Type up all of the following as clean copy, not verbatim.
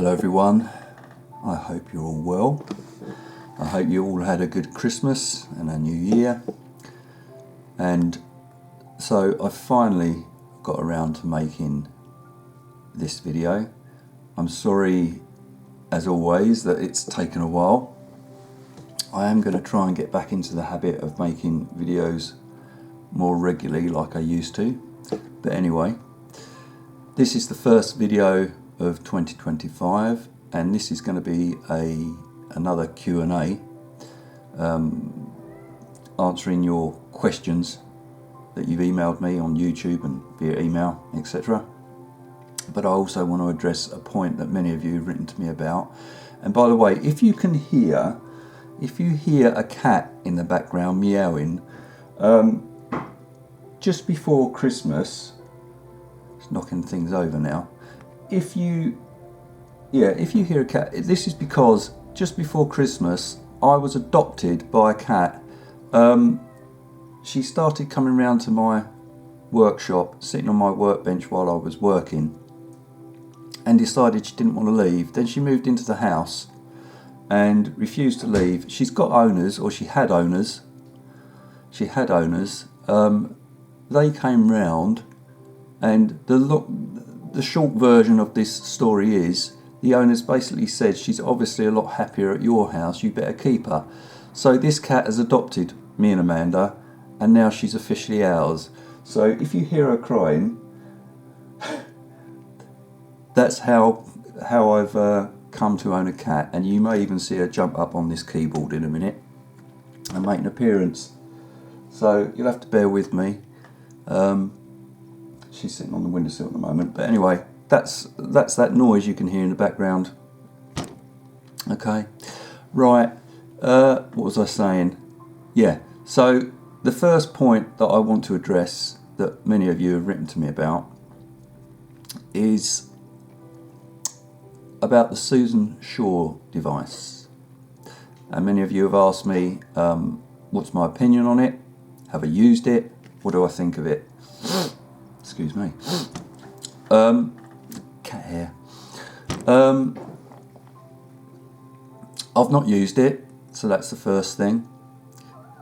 Hello everyone, I hope you're all well. I hope you all had a good Christmas and a new year. And so I finally got around to making this video. I'm sorry as always that it's taken a while. I am going to try and get back into the habit of making videos more regularly like I used to. But anyway, this is the first video of 2025 and this is going to be another Q&A answering your questions that you've emailed me on YouTube and via email, etc. But I also want to address a point that many of you have written to me about. And by the way, if you hear a cat in the background meowing, just before Christmas, it's knocking things over now. If you hear a cat, this is because just before Christmas I was adopted by a cat. She started coming round to my workshop, sitting on my workbench while I was working, and decided she didn't want to leave. Then she moved into the house and refused to leave. She's got owners, or she had owners. They came round, and the short version of this story is the owners basically said, she's obviously a lot happier at your house, you better keep her. So this cat has adopted me and Amanda, and now she's officially ours. So if you hear her crying, that's how I've come to own a cat. And you may even see her jump up on this keyboard in a minute and make an appearance. So you'll have to bear with me. She's sitting on the windowsill at the moment, but anyway, that's that noise you can hear in the background. Okay, right. What was I saying? Yeah. So the first point that I want to address that many of you have written to me about is about the Susan Shaw device, and many of you have asked me what's my opinion on it. Have I used it? What do I think of it? Excuse me. Cat hair. I've not used it, so that's the first thing.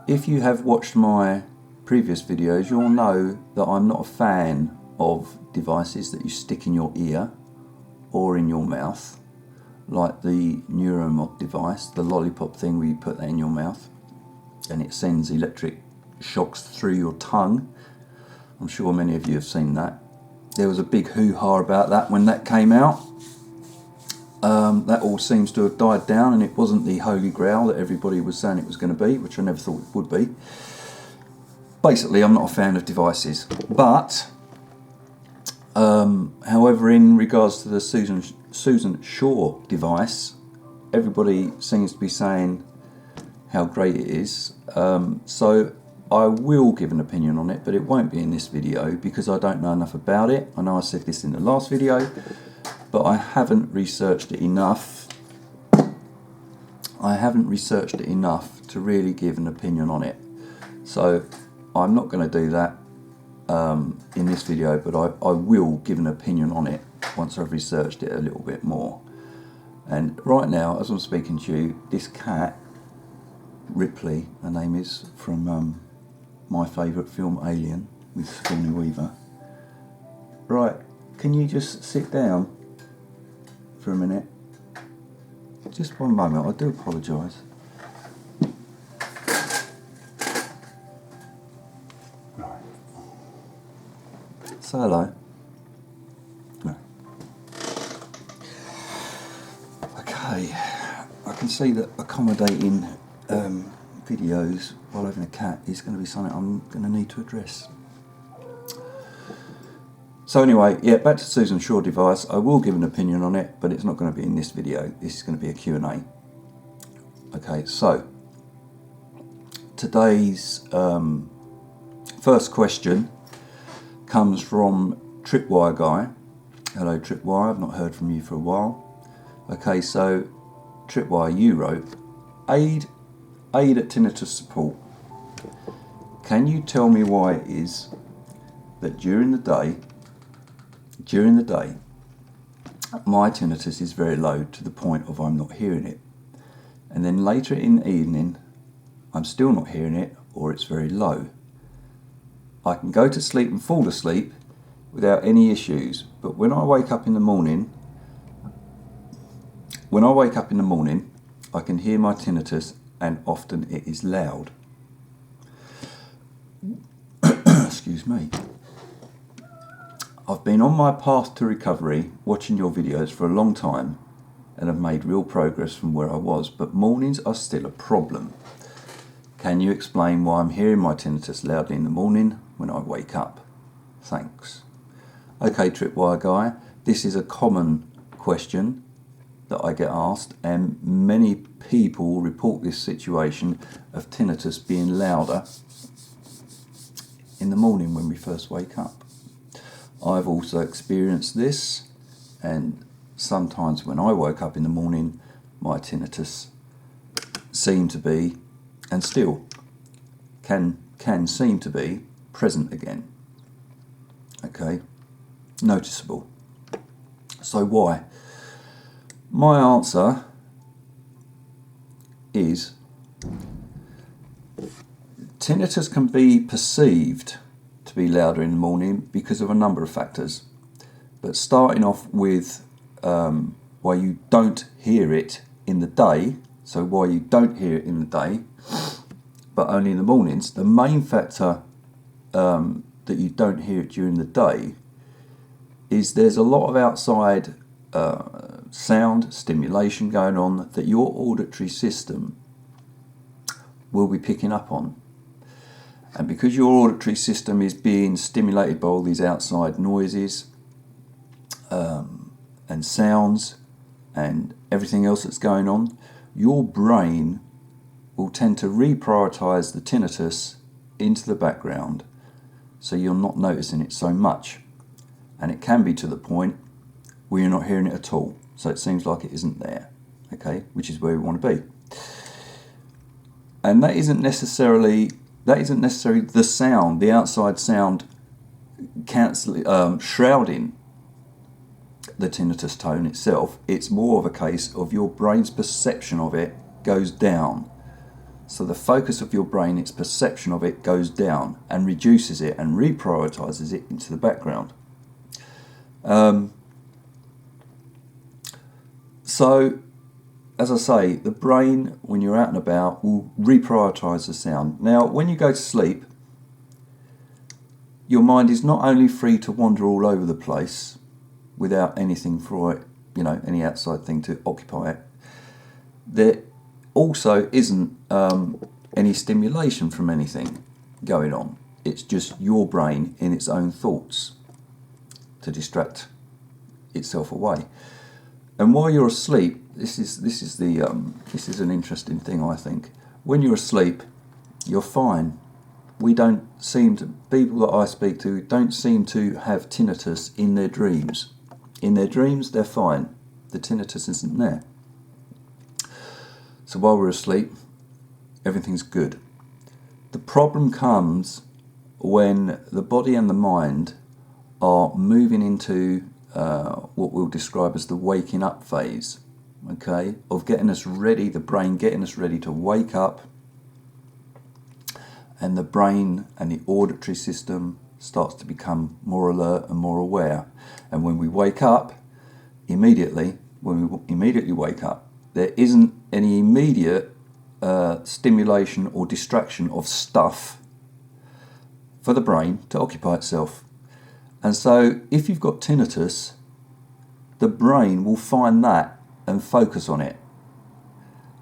If you have watched my previous videos, you'll know that I'm not a fan of devices that you stick in your ear or in your mouth, like the Neuromod device, the lollipop thing where you put that in your mouth and it sends electric shocks through your tongue. I'm sure many of you have seen that. There was a big hoo-ha about that when that came out. That all seems to have died down, and it wasn't the holy grail that everybody was saying it was going to be, which I never thought it would be. Basically, I'm not a fan of devices. But, however, in regards to the Susan Shaw device, everybody seems to be saying how great it is. So I will give an opinion on it, but it won't be in this video because I don't know enough about it. I know I said this in the last video, but I haven't researched it enough. To really give an opinion on it. So I'm not going to do that in this video, but I will give an opinion on it once I've researched it a little bit more. And right now, as I'm speaking to you, this cat, Ripley, her name is, from my favourite film Alien with Sigourney Weaver. Right, can you just sit down for a minute? Just one moment, I do apologise. Right. Say hello. No. Okay, I can see that accommodating videos while having a cat is going to be something I'm going to need to address. So anyway, yeah, back to Susan Shaw device. I will give an opinion on it, but it's not going to be in this video. This is going to be a Q&A. Okay, so today's first question comes from Tripwire Guy. Hello Tripwire, I've not heard from you for a while. Okay, so Tripwire, you wrote, aid at tinnitus support. Can you tell me why it is that during the day my tinnitus is very low to the point of I'm not hearing it. And then later in the evening, I'm still not hearing it, or it's very low. I can go to sleep and fall asleep without any issues, but when I wake up in the morning, I can hear my tinnitus, and often it is loud. Excuse me. I've been on my path to recovery, watching your videos for a long time, and have made real progress from where I was, but mornings are still a problem. Can you explain why I'm hearing my tinnitus loudly in the morning when I wake up? Thanks. Okay, Tripwire Guy, this is a common question that I get asked, and many people report this situation of tinnitus being louder in the morning when we first wake up. I've also experienced this, and sometimes when I woke up in the morning, my tinnitus seemed to be, and still can seem to be, present again. Okay, noticeable. So why? My answer is tinnitus can be perceived to be louder in the morning because of a number of factors. But starting off with why you don't hear it in the day, so why you don't hear it in the day, but only in the mornings, the main factor that you don't hear it during the day is there's a lot of outside sound, stimulation going on that your auditory system will be picking up on. And because your auditory system is being stimulated by all these outside noises and sounds and everything else that's going on, your brain will tend to reprioritise the tinnitus into the background, so you're not noticing it so much. And it can be to the point where you're not hearing it at all, so it seems like it isn't there, okay, which is where we want to be. And that isn't necessarily the sound, the outside sound shrouding the tinnitus tone itself. It's more of a case of your brain's perception of it goes down. So the focus of your brain, its perception of it goes down and reduces it and reprioritises it into the background. So, as I say, the brain, when you're out and about, will reprioritise the sound. Now, when you go to sleep, your mind is not only free to wander all over the place without anything for it, any outside thing to occupy it. There also isn't any stimulation from anything going on. It's just your brain in its own thoughts to distract itself away. And while you're asleep, this is an interesting thing, I think. When you're asleep, you're fine. People that I speak to don't seem to have tinnitus in their dreams. In their dreams, they're fine. The tinnitus isn't there. So while we're asleep, everything's good. The problem comes when the body and the mind are moving into what we'll describe as the waking up phase, okay, of getting us ready, the brain getting us ready to wake up, and the brain and the auditory system starts to become more alert and more aware. And when we wake up, immediately wake up, there isn't any immediate stimulation or distraction of stuff for the brain to occupy itself. And so if you've got tinnitus, the brain will find that and focus on it,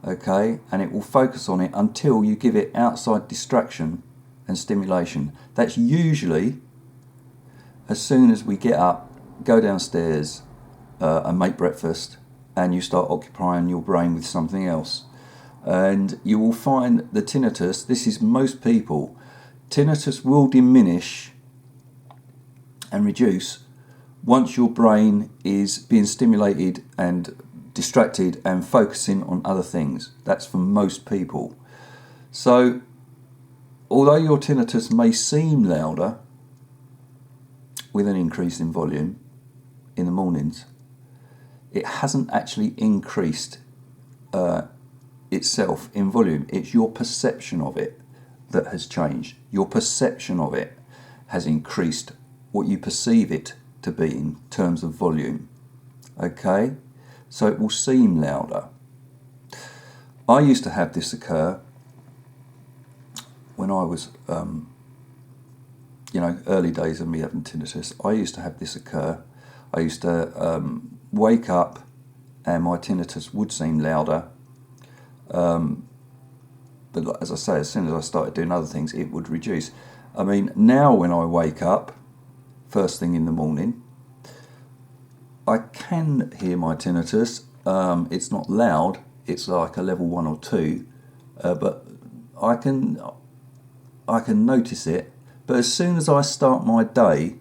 okay? And it will focus on it until you give it outside distraction and stimulation. That's usually as soon as we get up, go downstairs and make breakfast, and you start occupying your brain with something else. And you will find the tinnitus, this is most people, tinnitus will diminish and reduce once your brain is being stimulated and distracted and focusing on other things. That's for most people. So although your tinnitus may seem louder with an increase in volume in the mornings, it hasn't actually increased itself in volume. It's your perception of it that has changed. Your perception of it has increased what you perceive it to be in terms of volume. Okay, so it will seem louder. I used to have this occur when I was, early days of me having tinnitus. I used to have this occur. I used to wake up and my tinnitus would seem louder. But as I say, as soon as I started doing other things, it would reduce. I mean, now when I wake up, first thing in the morning, I can hear my tinnitus. It's not loud. It's like a level 1 or 2, but I can notice it. But as soon as I start my day,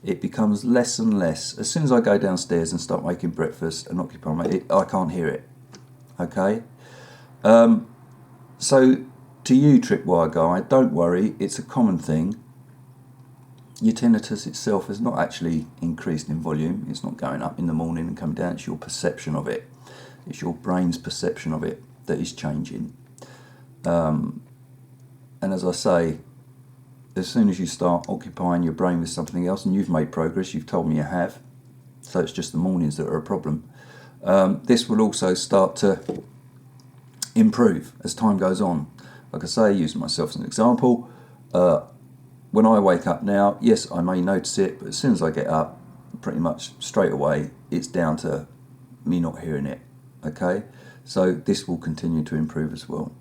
it becomes less and less. As soon as I go downstairs and start making breakfast and occupy I can't hear it. Okay. So to you, Tripwire Guy, don't worry. It's a common thing. Your tinnitus itself has not actually increased in volume. It's not going up in the morning and coming down. It's your perception of it. It's your brain's perception of it that is changing. And as I say, as soon as you start occupying your brain with something else, and you've made progress, you've told me you have, so it's just the mornings that are a problem, this will also start to improve as time goes on. Like I say, using myself as an example, when I wake up now, yes, I may notice it, but as soon as I get up, pretty much straight away, it's down to me not hearing it. Okay, so this will continue to improve as well.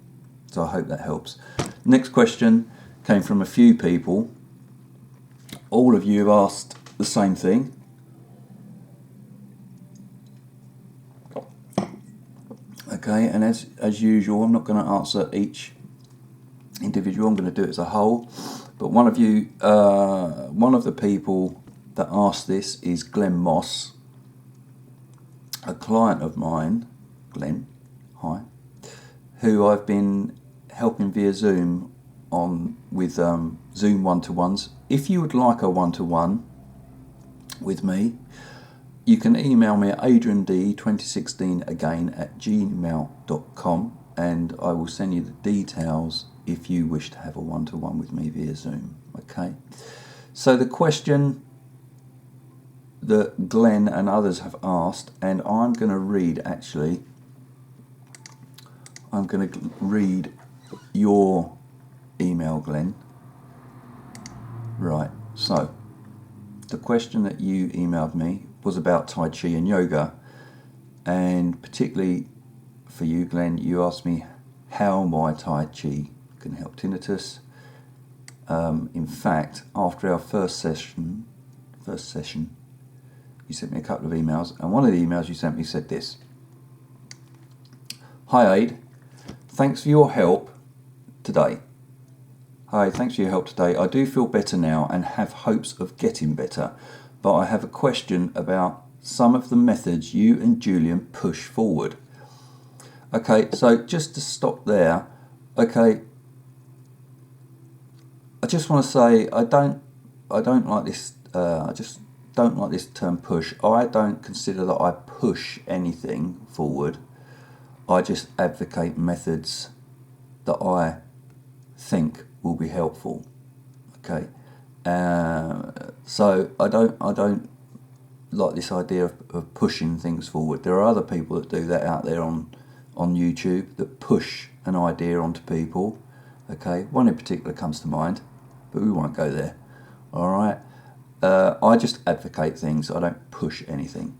So I hope that helps. Next question came from a few people. All of you have asked the same thing. Okay, and as usual, I'm not going to answer each individual. I'm going to do it as a whole. But one of the people that asked this is Glenn Moss, a client of mine, Glenn, hi, who I've been helping via Zoom with Zoom one-to-ones. If you would like a one-to-one with me, you can email me at adriand2016again@gmail.com, and I will send you the details if you wish to have a one-to-one with me via Zoom. Okay, so the question that Glenn and others have asked, and I'm going to read your email, Glenn. Right, so the question that you emailed me was about Tai Chi and Yoga, and particularly for you, Glenn, you asked me how my Tai Chi can help tinnitus. In fact, after our first session, you sent me a couple of emails, and one of the emails you sent me said this: Hi Aid, thanks for your help today. Hi, thanks for your help today. I do feel better now and have hopes of getting better, but I have a question about some of the methods you and Julian push forward. Okay, so just to stop there, okay, I just want to say I don't like this. I just don't like this term push. I don't consider that I push anything forward. I just advocate methods that I think will be helpful. Okay, so I don't like this idea of pushing things forward. There are other people that do that out there on YouTube, that push an idea onto people. Okay, one in particular comes to mind, but we won't go there. All right, I just advocate things. I don't push anything.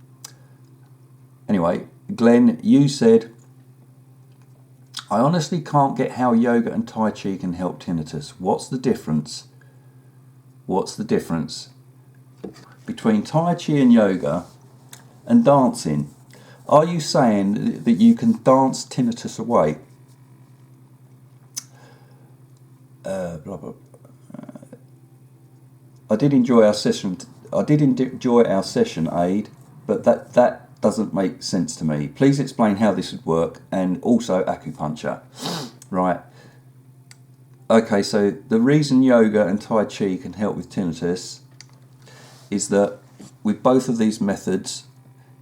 Anyway, Glenn, you said, I honestly can't get how yoga and Tai Chi can help tinnitus. What's the difference? What's the difference between Tai Chi and yoga and dancing? Are you saying that you can dance tinnitus away? Blah, blah. I did enjoy our session, Aid, but that doesn't make sense to me. Please explain how this would work, and also acupuncture. Right. Okay, so the reason yoga and Tai Chi can help with tinnitus is that with both of these methods,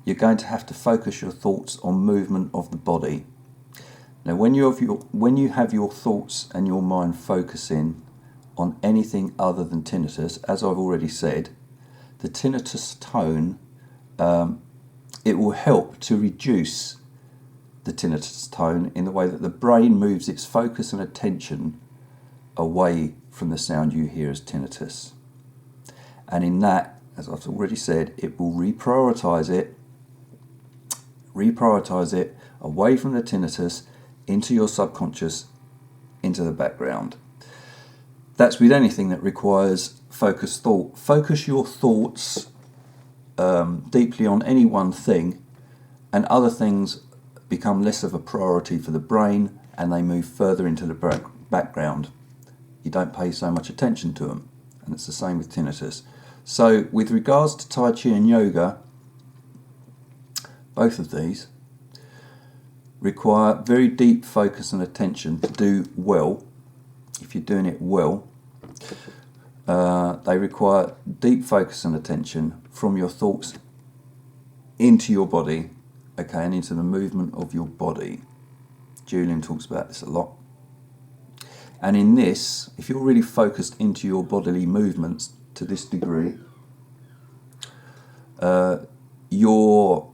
you're going to have to focus your thoughts on movement of the body. Now, when you have your thoughts and your mind focusing on anything other than tinnitus, as I've already said, the tinnitus tone, it will help to reduce the tinnitus tone in the way that the brain moves its focus and attention away from the sound you hear as tinnitus. And in that, as I've already said, it will reprioritize it away from the tinnitus into your subconscious, into the background. That's with anything that requires focused thought. Focus your thoughts deeply on any one thing, and other things become less of a priority for the brain, and they move further into the background. You don't pay so much attention to them, and it's the same with tinnitus. So with regards to Tai Chi and Yoga, both of these require very deep focus and attention to do well. If you're doing it well, they require deep focus and attention from your thoughts into your body, okay, and into the movement of your body. Julian talks about this a lot. And in this, if you're really focused into your bodily movements to this degree, your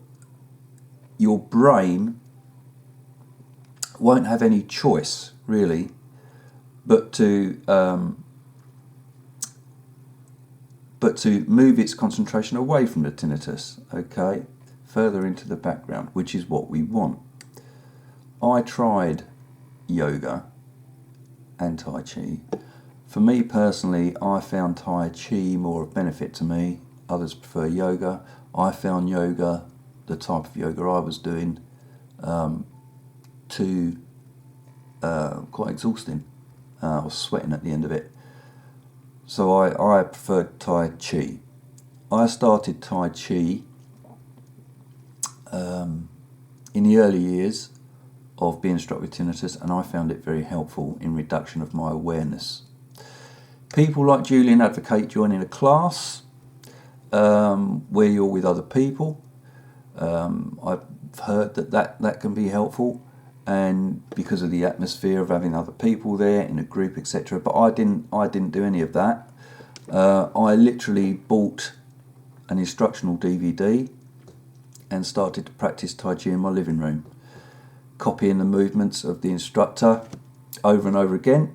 brain won't have any choice really but to move its concentration away from the tinnitus, okay, further into the background, which is what we want. I tried yoga and Tai Chi. For me personally, I found Tai Chi more of benefit to me. Others prefer yoga. I found yoga, the type of yoga I was doing, quite exhausting. I was sweating at the end of it. So I preferred Tai Chi. I started Tai Chi in the early years of being struck with tinnitus, and I found it very helpful in reduction of my awareness. People like Julian advocate joining a class where you're with other people. I've heard that can be helpful, and because of the atmosphere of having other people there in a group, etc. But I didn't do any of that. I literally bought an instructional DVD and started to practice Tai Chi in my living room, copying the movements of the instructor over and over again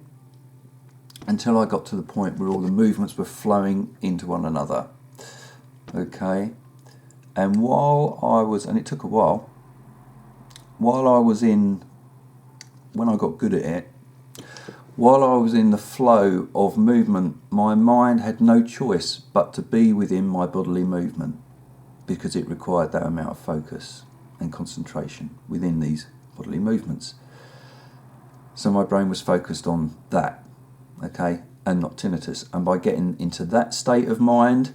until I got to the point where all the movements were flowing into one another. Okay, and and it took a while, when I got good at it, while I was in the flow of movement, my mind had no choice but to be within my bodily movement, because it required that amount of focus and concentration within these bodily movements. So my brain was focused on that, okay, and not tinnitus. And by getting into that state of mind,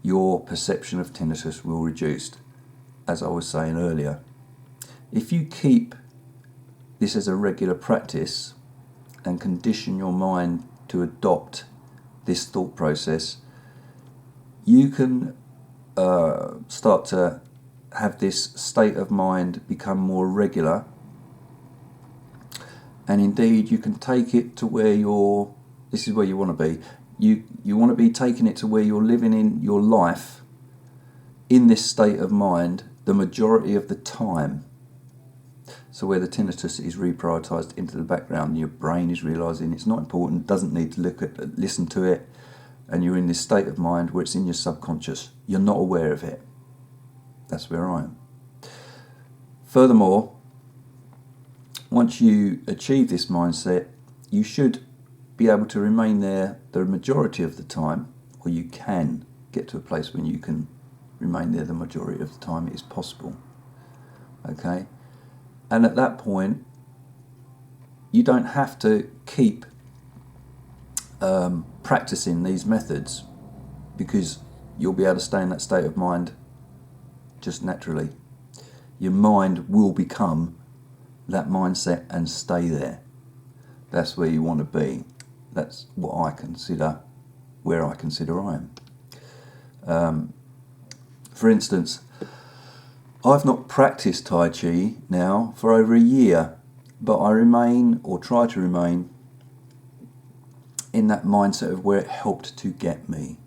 your perception of tinnitus will reduce, as I was saying earlier. If you keep this as a regular practice and condition your mind to adopt this thought process, you can start to have this state of mind become more regular, and indeed you can take it to where this is where you want to be. You want to be taking it to where you're living in your life in this state of mind the majority of the time. So where the tinnitus is reprioritised into the background, your brain is realising it's not important, doesn't need to listen to it, and you're in this state of mind where it's in your subconscious. You're not aware of it. That's where I am. Furthermore, once you achieve this mindset, you should be able to remain there the majority of the time, or you can get to a place when you can remain there the majority of the time. It is possible. Okay? And at that point, you don't have to keep practicing these methods, because you'll be able to stay in that state of mind just naturally. Your mind will become that mindset and stay there. That's where you want to be. That's what I consider, where I consider I am. For instance, I've not practiced Tai Chi now for over a year, but I remain, or try to remain, in that mindset of where it helped to get me.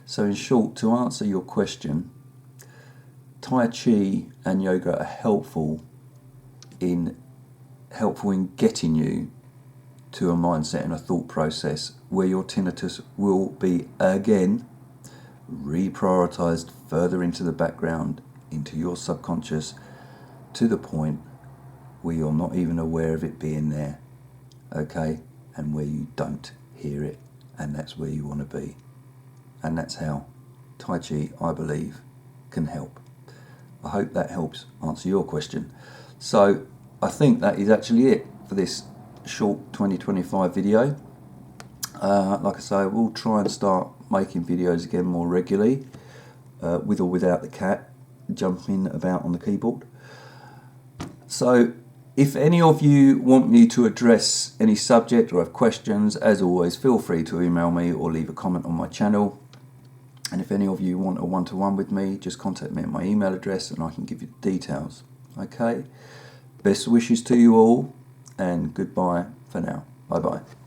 So in short, to answer your question, Tai Chi and yoga are helpful in getting you to a mindset and a thought process where your tinnitus will be again reprioritized further into the background, into your subconscious, to the point where you're not even aware of it being there, okay, and where you don't hear it, and that's where you want to be. And that's how Tai Chi, I believe, can help. I hope that helps answer your question. So I think that is actually it for this short 2025 video. Like I say, we'll try and start making videos again more regularly, with or without the cat jumping about on the keyboard. So if any of you want me to address any subject or have questions, as always, feel free to email me or leave a comment on my channel. And if any of you want a one-to-one with me, just contact me at my email address and I can give you the details. Okay? Best wishes to you all, and goodbye for now. Bye-bye.